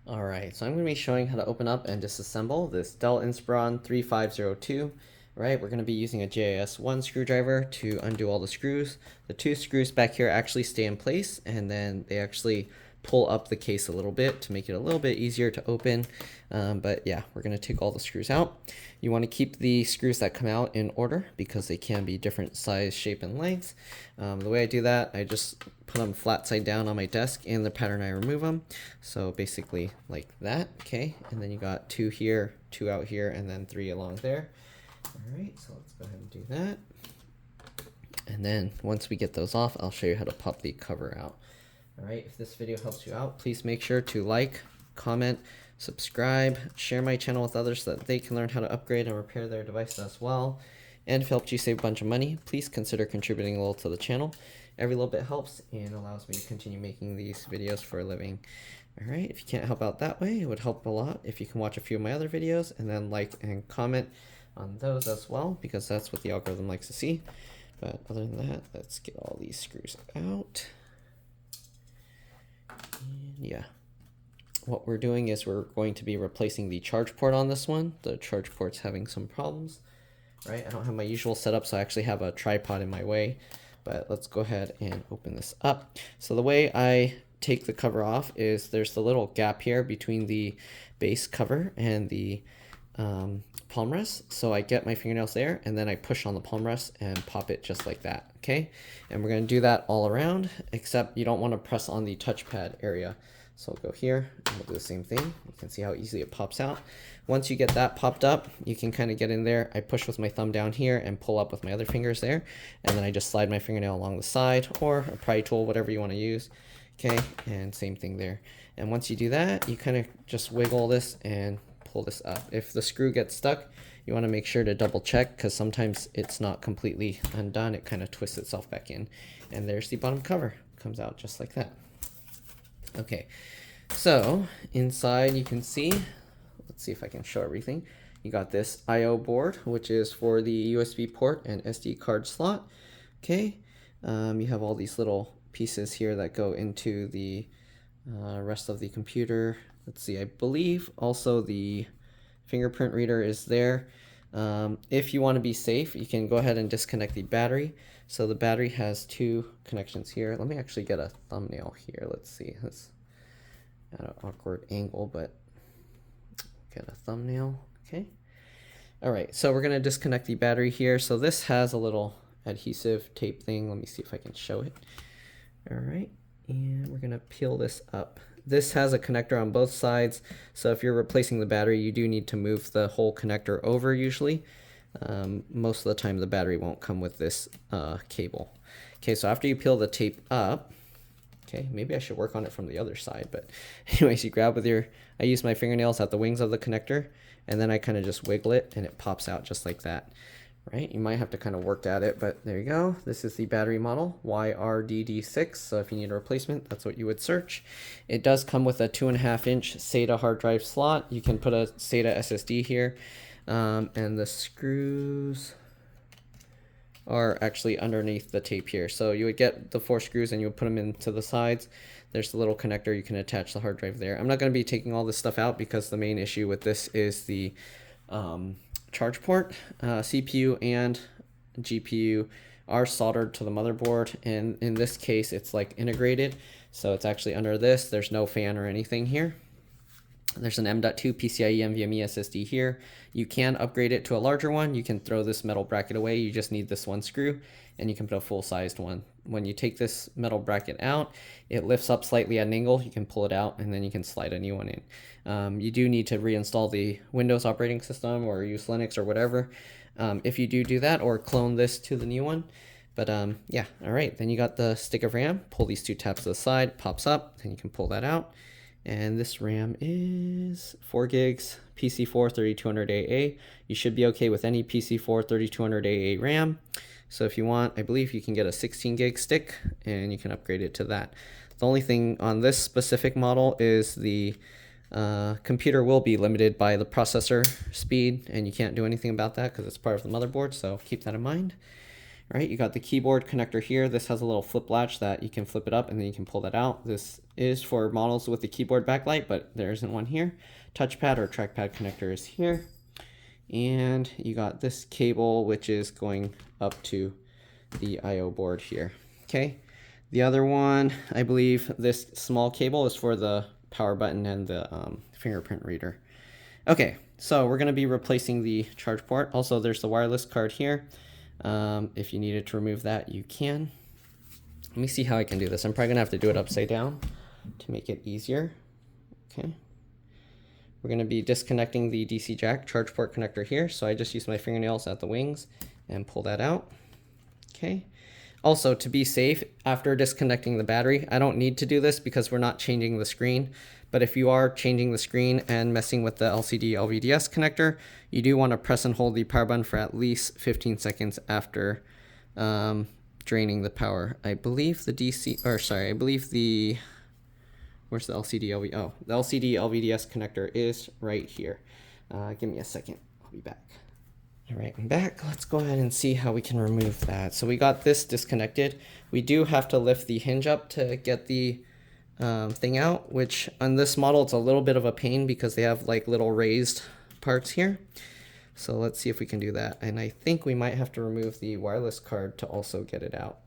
Alright, so I'm going to be showing how to open up and disassemble this Dell Inspiron 3502. Right, we're going to be using a JIS1 screwdriver to undo all the screws. The two screws back here actually stay in place, and then they actually pull up the case a little bit to make it a little bit easier to open. But yeah, we're going to take all the screws out. You want to keep the screws that come out in order because they can be different size, shape, and length. The way I do that, I just put them flat side down on my desk in the pattern I remove them. So basically like that, okay? And then you got two here, two out here, and then three along there. All right, so let's go ahead and do that. And then once we get those off, I'll show you how to pop the cover out. All right, if this video helps you out, please make sure to like, comment, subscribe, share my channel with others so that they can learn how to upgrade and repair their devices as well. And if it helped you save a bunch of money, please consider contributing a little to the channel. Every little bit helps and allows me to continue making these videos for a living. All right, if you can't help out that way, it would help a lot if you can watch a few of my other videos and then like and comment on those as well, because that's what the algorithm likes to see. But other than that, let's get all these screws out. And yeah, what we're doing is we're going to be replacing the charge port on this one. The charge port's having some problems, right? I don't have my usual setup, so I actually have a tripod in my way. But let's go ahead and open this up. So the way I take the cover off is there's the little gap here between the base cover and the palm rest. So I get my fingernails there and then I push on the palm rest and pop it just like that, okay? And we're gonna do that all around, except you don't wanna press on the touchpad area. So I'll go here and we'll do the same thing. You can see how easily it pops out. Once you get that popped up, you can kind of get in there. I push with my thumb down here and pull up with my other fingers there. And then I just slide my fingernail along the side or a pry tool, whatever you want to use. Okay, and same thing there. And once you do that, you kind of just wiggle this and pull this up. If the screw gets stuck, you want to make sure to double check because sometimes it's not completely undone. It kind of twists itself back in. And there's the bottom cover. It comes out just like that. Okay, so inside you can see, let's see if I can show everything. You got this I/O board, which is for the USB port and SD card slot. Okay, you have all these little pieces here that go into the rest of the computer. Let's see, I believe also the fingerprint reader is there. If you want to be safe, you can go ahead and disconnect the battery. So the battery has two connections here. Let me actually get a thumbnail here. Let's see. That's at an awkward angle, but get a thumbnail. Okay. All right. So we're going to disconnect the battery here. So this has a little adhesive tape thing. Let me see if I can show it. All right. And we're going to peel this up. This has a connector on both sides, so if you're replacing the battery, you do need to move the whole connector over usually. Most of the time the battery won't come with this cable. Okay, so after you peel the tape up, okay, maybe I should work on it from the other side, but anyways, you grab with your, I use my fingernails at the wings of the connector, and then I kind of just wiggle it, and it pops out just like that. Right, you might have to kind of work at it, but there you go. This is the battery model, YRDD6, so if you need a replacement, that's what you would search. It does come with a 2.5-inch SATA hard drive slot. You can put a SATA SSD here, and the screws are actually underneath the tape here. So you would get the 4 screws and you would put them into the sides. There's the little connector, you can attach the hard drive there. I'm not going to be taking all this stuff out because the main issue with this is the charge port. CPU and GPU are soldered to the motherboard, and in this case it's like integrated, so it's actually under this. There's no fan or anything here. There's an M.2 PCIe NVMe SSD here. You can upgrade it to a larger one. You can throw this metal bracket away. You just need this one screw, and you can put a full-sized one. When you take this metal bracket out, it lifts up slightly at an angle. You can pull it out, and then you can slide a new one in. You do need to reinstall the Windows operating system or use Linux or whatever if you do that, or clone this to the new one. But yeah, all right. Then you got the stick of RAM. Pull these two tabs to the side, pops up, and you can pull that out. And this RAM is 4 gigs, PC4 3200AA. You should be okay with any PC4 3200AA RAM. So if you want, I believe you can get a 16 gig stick and you can upgrade it to that. The only thing on this specific model is the computer will be limited by the processor speed, and you can't do anything about that because it's part of the motherboard, so keep that in mind. All right, you got the keyboard connector here. This has a little flip latch that you can flip it up and then you can pull that out. This is for models with the keyboard backlight, but there isn't one here. Touchpad or trackpad connector is here. And you got this cable, which is going up to the IO board here. Okay. The other one, I believe this small cable is for the power button and the fingerprint reader. Okay, so we're going to be replacing the charge port. Also, there's the wireless card here. If you needed to remove that, you can. Let me see how I can do this. I'm probably going to have to do it upside down to make it easier. Okay. We're going to be disconnecting the DC jack charge port connector here. So I just use my fingernails at the wings and pull that out. Okay. Also, to be safe, after disconnecting the battery, I don't need to do this because we're not changing the screen. But if you are changing the screen and messing with the LCD LVDS connector, you do want to press and hold the power button for at least 15 seconds after draining the power. I believe the where's the LCD LV? Oh, the LCD LVDS connector is right here. Give me a second. I'll be back. All right, I'm back. Let's go ahead and see how we can remove that. So we got this disconnected. We do have to lift the hinge up to get the thing out, which on this model, it's a little bit of a pain because they have like little raised parts here. So let's see if we can do that. And I think we might have to remove the wireless card to also get it out.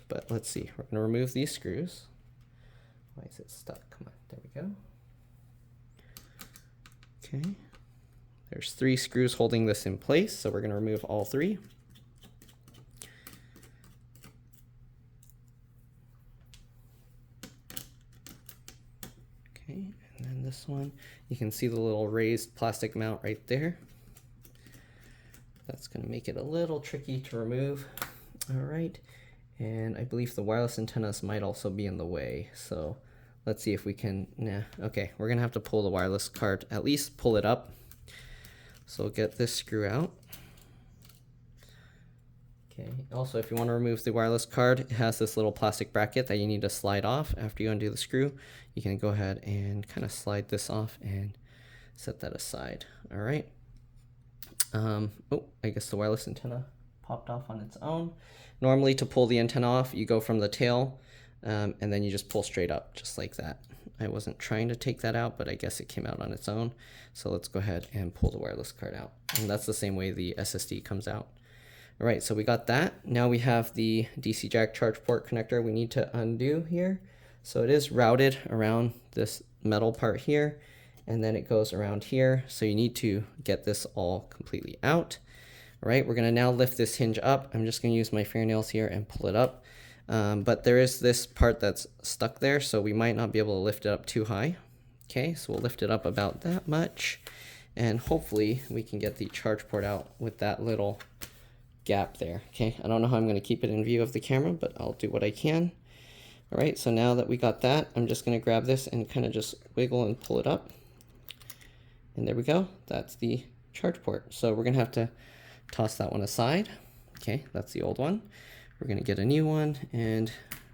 But let's see. We're going to remove these screws. Why is it stuck? Come on, there we go. Okay. There's 3 screws holding this in place, so we're going to remove all 3. Okay, and then this one, you can see the little raised plastic mount right there. That's going to make it a little tricky to remove. All right, and I believe the wireless antennas might also be in the way, so let's see if we can, okay, we're going to have to pull the wireless card, at least pull it up. So we'll get this screw out. Okay, also if you want to remove the wireless card, it has this little plastic bracket that you need to slide off after you undo the screw. You can go ahead and kind of slide this off and set that aside. All right. Oh, I guess the wireless antenna popped off on its own. Normally to pull the antenna off, you go from the tail and then you just pull straight up just like that. I wasn't trying to take that out, but I guess it came out on its own. So let's go ahead and pull the wireless card out. And that's the same way the SSD comes out. All right, so we got that. Now we have the DC jack charge port connector we need to undo here. So it is routed around this metal part here, and then it goes around here. So you need to get this all completely out. All right, we're gonna now lift this hinge up. I'm just gonna use my fingernails here and pull it up. But there is this part that's stuck there, so we might not be able to lift it up too high. Okay, so we'll lift it up about that much, and hopefully we can get the charge port out with that little gap there. Okay, I don't know how I'm going to keep it in view of the camera, but I'll do what I can. All right, so now that we got that, I'm just going to grab this and kind of just wiggle and pull it up. And there we go. That's the charge port. So we're going to have to toss that one aside. Okay, that's the old one. We're going to get a new one, and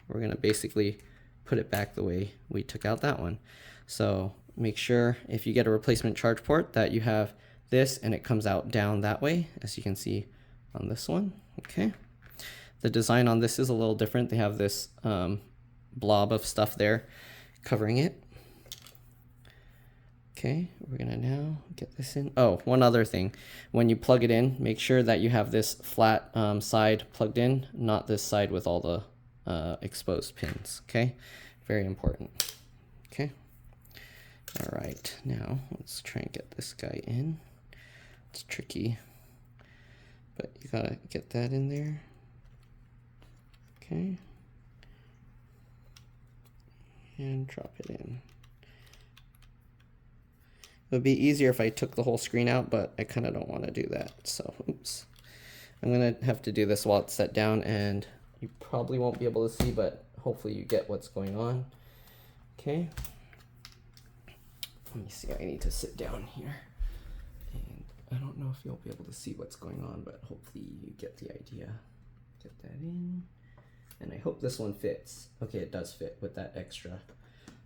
we're going to basically put it back the way we took out that one. So make sure if you get a replacement charge port that you have this and it comes out down that way, as you can see on this one. Okay, the design on this is a little different. They have this blob of stuff there covering it. Okay, we're gonna now get this in. Oh, one other thing, when you plug it in, make sure that you have this flat side plugged in, not this side with all the exposed pins. Okay, very important. Okay, all right, now let's try and get this guy in. It's tricky, but you gotta get that in there. Okay, and drop it in. It would be easier if I took the whole screen out, but I kind of don't want to do that. So, oops. I'm going to have to do this while it's set down, and you probably won't be able to see, but hopefully you get what's going on. Okay. Let me see. I need to sit down here. And I don't know if you'll be able to see what's going on, but hopefully you get the idea. Get that in. And I hope this one fits. Okay, it does fit with that extra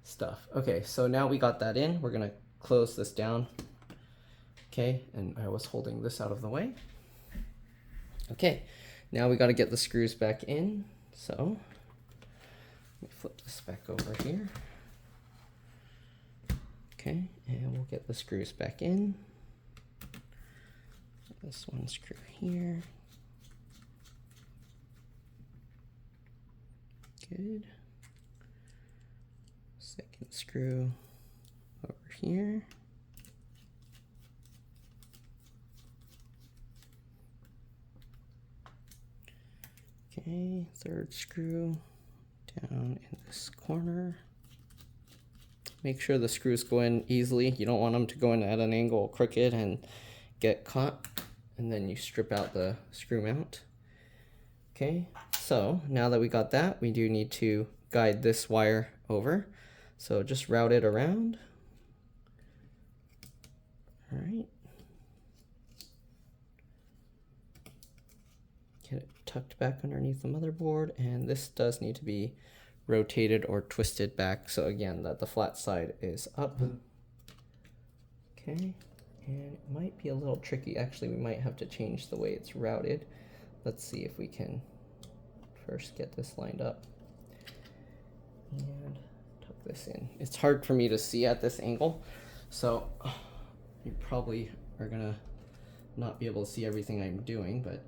stuff. Okay, so now we got that in. We're going to close this down. Okay, and I was holding this out of the way. Okay, Now we got to get the screws back in. So let me flip this back over here. Okay, and we'll get the screws back in. This one screw here. Good. Second screw over here. Okay, third screw down in this corner. Make sure the screws go in easily. You don't want them to go in at an angle crooked and get caught, and then you strip out the screw mount. Okay, so now that we got that, we do need to guide this wire over. So just route it around. All right. Get it tucked back underneath the motherboard, and this does need to be rotated or twisted back, so again that the flat side is up. Okay, and it might be a little tricky. Actually, we might have to change the way it's routed. Let's see if we can first get this lined up and tuck this in. It's hard for me to see at this angle, so you probably are gonna not be able to see everything I'm doing, but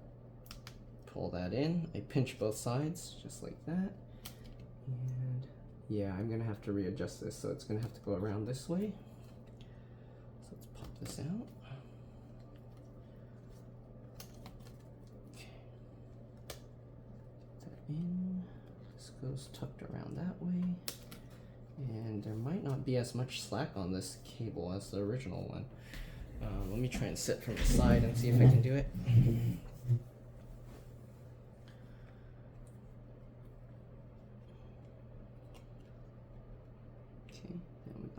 pull that in. I pinch both sides just like that. And yeah, I'm gonna have to readjust this, so it's gonna have to go around this way. So let's pop this out. Okay. Put that in. This goes tucked around that way. And there might not be as much slack on this cable as the original one. Let me try and sit from the side and see if I can do it.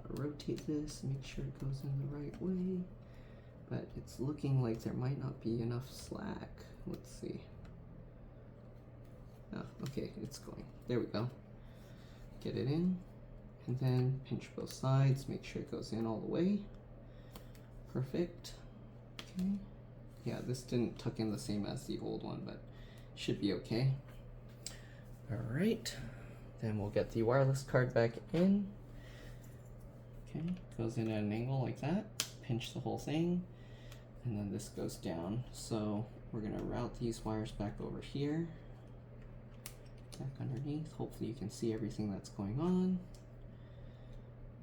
Rotate this, make sure it goes in the right way, but it's looking like there might not be enough slack. Let's see. Oh, okay, it's going. There we go. Get it in, and then pinch both sides, make sure it goes in all the way. Perfect. Okay. Yeah, this didn't tuck in the same as the old one, but should be okay. All right, then we'll get the wireless card back in. Okay, goes in at an angle like that, pinch the whole thing, and then this goes down. So we're gonna route these wires back over here, back underneath. Hopefully you can see everything that's going on.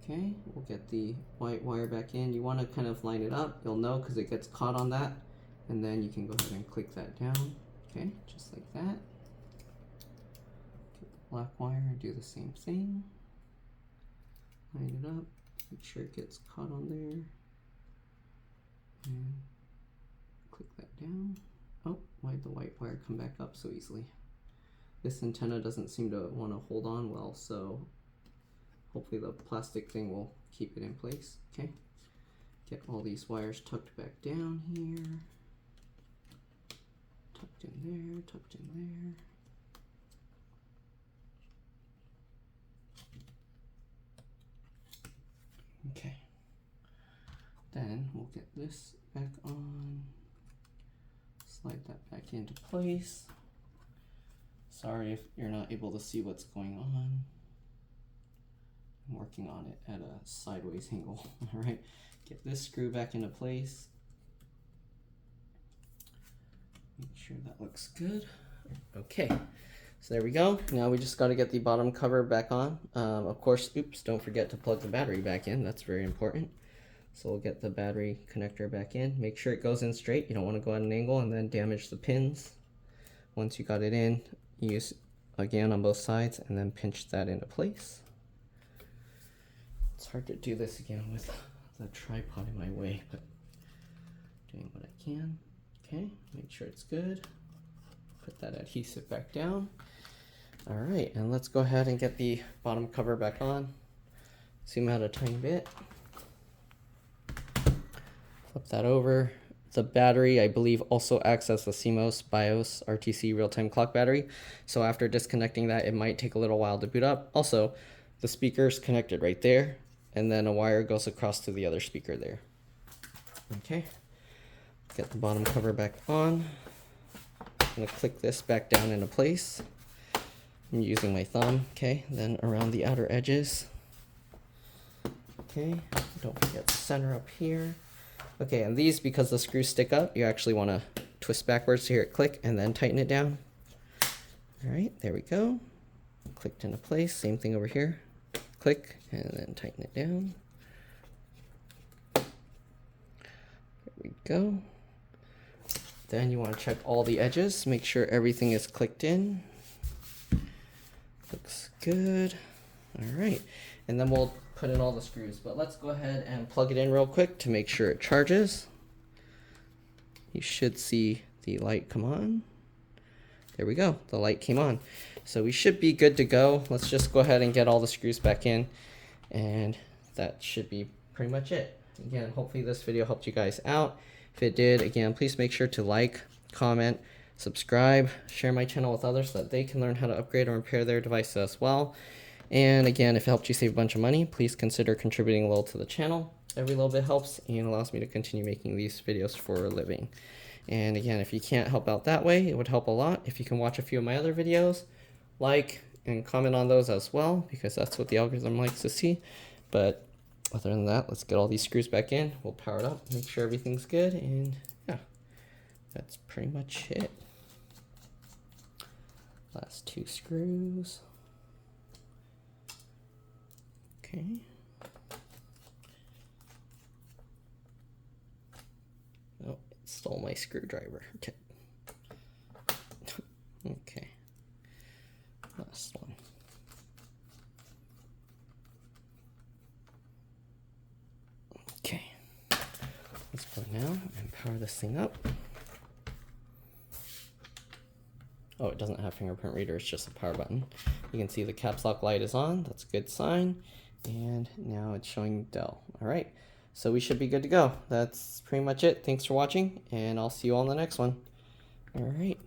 Okay, we'll get the white wire back in. You wanna kind of line it up, you'll know because it gets caught on that, and then you can go ahead and click that down. Okay, just like that. Get the black wire and do the same thing. Line it up. Make sure it gets caught on there, and click that down. Oh, why'd the white wire come back up so easily? This antenna doesn't seem to want to hold on well, so hopefully the plastic thing will keep it in place. Okay, get all these wires tucked back down here, tucked in there, tucked in there. Okay, then we'll get this back on, slide that back into place. Sorry if you're not able to see what's going on. I'm working on it at a sideways angle. All right, get this screw back into place. Make sure that looks good. Okay. So there we go. Now we just got to get the bottom cover back on. Of course, oops, don't forget to plug the battery back in. That's very important. So we'll get the battery connector back in. Make sure it goes in straight. You don't want to go at an angle and then damage the pins. Once you got it in, use again on both sides and then pinch that into place. It's hard to do this again with the tripod in my way, but doing what I can. Okay, make sure it's good. Put that adhesive back down. All right, and let's go ahead and get the bottom cover back on. Zoom out a tiny bit. Flip that over. The battery, I believe, also acts as the CMOS BIOS RTC real-time clock battery. So after disconnecting that, it might take a little while to boot up. Also, the speaker's connected right there, and then a wire goes across to the other speaker there. Okay, get the bottom cover back on. I'm gonna click this back down into place. I'm using my thumb, okay? Then around the outer edges. Okay, don't forget the center up here. Okay, and these, because the screws stick up, you actually want to twist backwards to hear it click and then tighten it down. All right, there we go. Clicked into place. Same thing over here. Click and then tighten it down. There we go. Then you want to check all the edges. Make sure everything is clicked in. Looks good. All right, and then we'll put in all the screws, but let's go ahead and plug it in real quick to make sure it charges. You should see the light come on. There we go, the light came on. So we should be good to go. Let's just go ahead and get all the screws back in, and that should be pretty much it. Again, hopefully this video helped you guys out. If it did, again, please make sure to like, comment, subscribe, share my channel with others so that they can learn how to upgrade or repair their devices as well. And again, if it helped you save a bunch of money, please consider contributing a little to the channel. Every little bit helps and allows me to continue making these videos for a living. And again, if you can't help out that way, it would help a lot if you can watch a few of my other videos, like and comment on those as well, because that's what the algorithm likes to see. But other than that, let's get all these screws back in. We'll power it up, make sure everything's good, and yeah, that's pretty much it. Last two screws. Okay. Oh, it stole my screwdriver. Okay. Okay. Last one. Okay. Let's go now and power this thing up. Oh, it doesn't have fingerprint reader, it's just a power button. You can see the caps lock light is on, that's a good sign. And now it's showing Dell. All right, so we should be good to go. That's pretty much it. Thanks for watching, and I'll see you all in the next one. All right.